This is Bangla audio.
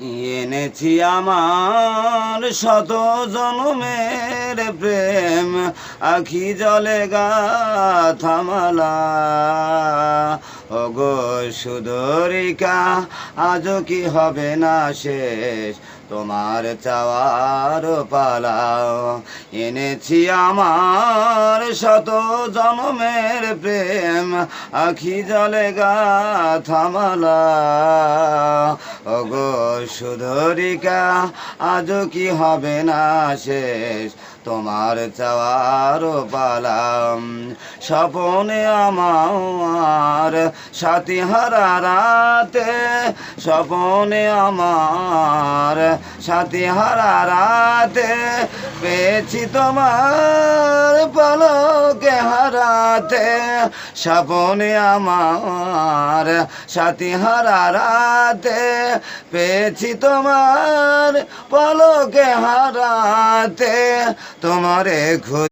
এনেছি আমার শত জনমের প্রেম, আখি জলে গাথামালা। ওগো সুদরিকা, আজও কি হবে না শেষ তোমার চাওয়ার পালা। এনেছি আমার শত জনমের প্রেম, আখি জলে গাথামালা। ওগো সুদরিকা, আজও কি হবে না শেষ তোমার চাওয়ার পালা। স্বপনে আমার সাথী হারা রাতে, স্বপনে আমার সাথী হারা রাতে, পেয়েছি তোমার পলকে হারাতে। স্বপনে আমার সাথী হারা রাতে, পেয়েছি তোমার পলকে হারাতে। তোমারে